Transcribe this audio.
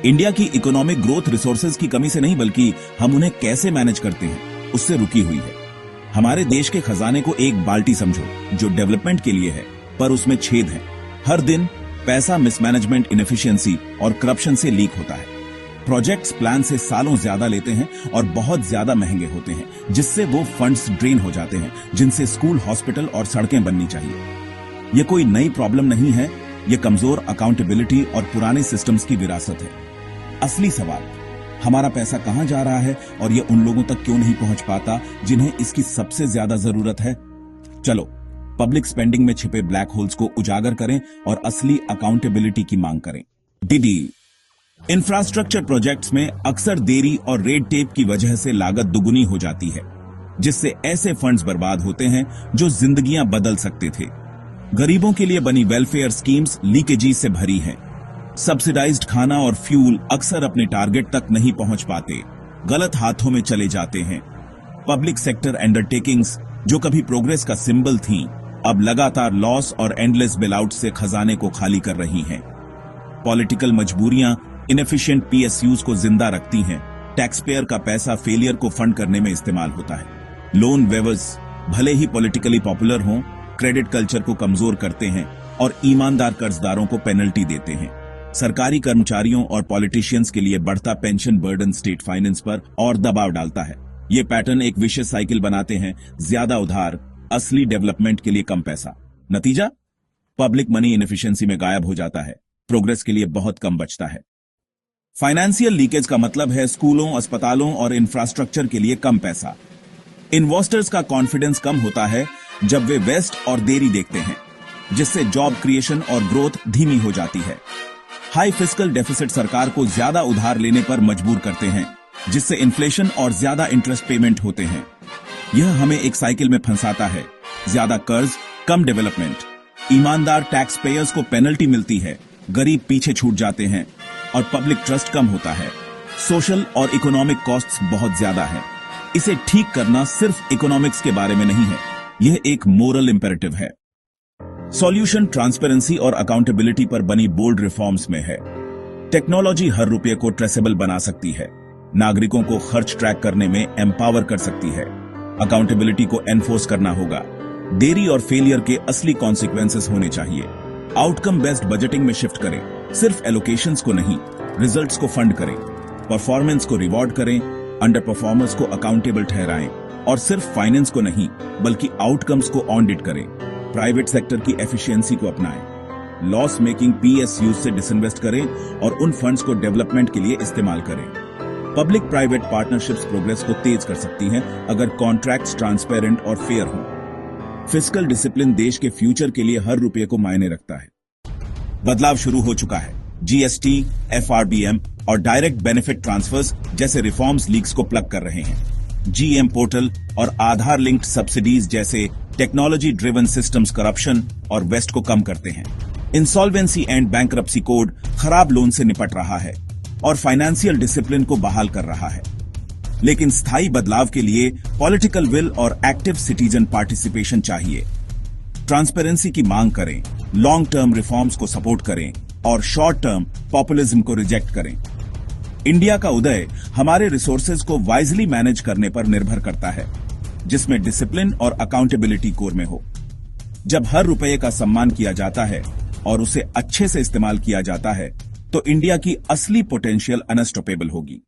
India की economic growth resources की कमी से नहीं बल्कि हम उन्हें कैसे मैनेज करते हैं उससे रुकी हुई है। हमारे देश के खजाने को एक बाल्टी समझो जो डेवलपमेंट के लिए है, पर उसमें छेद है। हर दिन पैसा मिसमैनेजमेंट, इनएफिशिएंसी और करप्शन से लीक होता है। प्रोजेक्ट्स प्लान से सालों ज्यादा लेते हैं और बहुत ज्यादा महंगे होते हैं, जिससे वो फंड्स ड्रेन हो जाते हैं जिनसे स्कूल, हॉस्पिटल और सड़कें बननी चाहिए। ये कोई नई प्रॉब्लम नहीं है, ये कमजोर अकाउंटेबिलिटी और पुराने सिस्टम्स की विरासत है। असली सवाल, हमारा पैसा कहां जा रहा है और ये उन लोगों तक क्यों नहीं पहुंच पाता जिन्हें इसकी सबसे ज्यादा जरूरत है? चलो पब्लिक स्पेंडिंग में छिपे ब्लैक होल्स को उजागर करें और असली अकाउंटेबिलिटी की मांग करें। डीडी इंफ्रास्ट्रक्चर प्रोजेक्ट्स में अक्सर देरी और रेड टेप की वजह से लागत दुगुनी हो जाती है, जिससे ऐसे फंड्स बर्बाद होते हैं जो जिंदगियां बदल सकते थे। गरीबों के लिए बनी वेलफेयर स्कीम्स लीकेजी से भरी हैं। सब्सिडाइज्ड खाना और फ्यूल अक्सर अपने टारगेट तक नहीं पहुंच पाते, गलत हाथों में चले जाते हैं। पब्लिक सेक्टर अंडरटेकिंग्स जो कभी प्रोग्रेस का सिंबल थीं, अब लगातार लॉस और एंडलेस बेलआउट से खजाने को खाली कर रही हैं। पॉलिटिकल मजबूरियां इनएफिशिएंट पीएसयूज को जिंदा रखती हैं। टैक्स पेयर का पैसा फेलियर को फंड करने में इस्तेमाल होता है। लोन वेवर्स भले ही पॉलिटिकली पॉपुलर हों, क्रेडिट कल्चर को कमजोर करते हैं और ईमानदार कर्जदारों को पेनल्टी देते हैं। सरकारी कर्मचारियों और पॉलिटिशियंस के लिए बढ़ता पेंशन बर्डन स्टेट फाइनेंस पर और दबाव डालता है। ये पैटर्न एक विशिष्ट साइकिल बनाते हैं, ज्यादा उधार, असली डेवलपमेंट के लिए कम पैसा। नतीजा, पब्लिक मनी इनएफिशिएंसी में गायब हो जाता है, प्रोग्रेस के लिए बहुत कम बचता है। फाइनेंशियल लीकेज का मतलब है स्कूलों, अस्पतालों और इंफ्रास्ट्रक्चर के लिए कम पैसा। इन्वेस्टर्स का कॉन्फिडेंस कम होता है जब वे वेस्ट और देरी देखते हैं, जिससे जॉब क्रिएशन और ग्रोथ धीमी हो जाती है। हाई फिस्कल डेफिसिट सरकार को ज्यादा उधार लेने पर मजबूर करते हैं, जिससे इन्फ्लेशन और ज्यादा इंटरेस्ट पेमेंट होते हैं। यह हमें एक साइकिल में फंसाता है, ज्यादा कर्ज, कम डेवलपमेंट। ईमानदार टैक्स पेयर्स को पेनल्टी मिलती है, गरीब पीछे छूट जाते हैं और पब्लिक ट्रस्ट कम होता है। सोशल और इकोनॉमिक कॉस्ट्स बहुत ज्यादा है। इसे ठीक करना सिर्फ इकोनॉमिक्स के बारे में नहीं है, यह एक मोरल इंपेरेटिव है। सॉल्यूशन ट्रांसपेरेंसी और अकाउंटेबिलिटी पर बनी बोल्ड रिफॉर्म्स में है। टेक्नोलॉजी हर रुपये को ट्रेसेबल बना सकती है, नागरिकों को खर्च ट्रैक करने में एम्पावर कर सकती है। अकाउंटेबिलिटी को एनफोर्स करना होगा। देरी और फेलियर के असली कॉन्सिक्वेंसेस होने चाहिए। आउटकम बेस्ड बजटिंग में शिफ्ट करें, सिर्फ एलोकेशंस को नहीं, रिजल्ट्स को फंड करें। परफॉर्मेंस को रिवॉर्ड करें, अंडर परफॉर्मर्स को अकाउंटेबल ठहराएं और सिर्फ फाइनेंस को नहीं बल्कि आउटकम्स को ऑडिट करें। प्राइवेट सेक्टर की एफिशिएंसी को अपनाएं। लॉस मेकिंग पीएसयूज से डिसइन्वेस्ट करें और उन फंड्स को डेवलपमेंट के लिए इस्तेमाल करें। पब्लिक प्राइवेट पार्टनरशिप्स प्रोग्रेस को तेज कर सकती हैं अगर कॉन्ट्रैक्ट्स ट्रांसपेरेंट और फेयर हों। फिस्कल डिसिप्लिन देश के फ्यूचर के लिए हर रुपये को मायने रखता है। बदलाव शुरू हो चुका है। जीएसटी, एफआरबीएम और डायरेक्ट बेनिफिट ट्रांसफर्स जैसे रिफॉर्म्स लीक्स को प्लग कर रहे हैं। जीएम पोर्टल और आधार लिंक्ड सब्सिडीज जैसे टेक्नोलॉजी ड्रिवन सिस्टम्स करप्शन और वेस्ट को कम करते हैं। इंसॉल्वेंसी एंड बैंकरप्सी कोड खराब लोन से निपट रहा है और फाइनेंशियल डिसिप्लिन को बहाल कर रहा है। लेकिन स्थायी बदलाव के लिए पॉलिटिकल विल और एक्टिव सिटीजन पार्टिसिपेशन चाहिए। ट्रांसपेरेंसी की मांग करें, लॉन्ग टर्म रिफॉर्म्स को सपोर्ट करें और शॉर्ट टर्म पॉपुलिज्म को रिजेक्ट करें। इंडिया का उदय हमारे रिसोर्सेज को वाइजली मैनेज करने पर निर्भर करता है, जिसमें डिसिप्लिन और अकाउंटेबिलिटी कोर में हो। जब हर रुपये का सम्मान किया जाता है और उसे अच्छे से इस्तेमाल किया जाता है, तो इंडिया की असली पोटेंशियल अनस्टॉपेबल होगी।